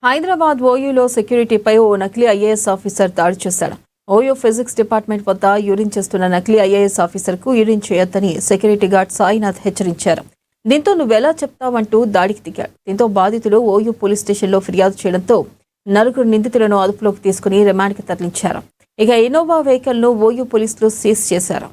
హైదరాబాద్ ఓయూలో సెక్యూరిటీపై ఓ నకిలీ IAS officer దాడి చేశాడు. ఓయూ ఫిజిక్స్ డిపార్ట్మెంట్ వద్ద యూరిన్ చేస్తున్న నకిలీ ఐఏఎస్ ఆఫీసర్కు యూరిన్ చేయొద్దని సెక్యూరిటీ గార్డ్ సాయినాథ్ హెచ్చరించారు. దీంతో నువ్వెలా చెప్తావంటూ దాడికి దిగాడు. దీంతో బాధితులు ఓయూ పోలీస్ స్టేషన్లో ఫిర్యాదు చేయడంతో నలుగురు నిందితులను అదుపులోకి తీసుకుని రిమాండ్కి తరలించారు. ఇక ఇన్నోవా వెహికల్ను ఓయూ పోలీసులు సీజ్ చేశారు.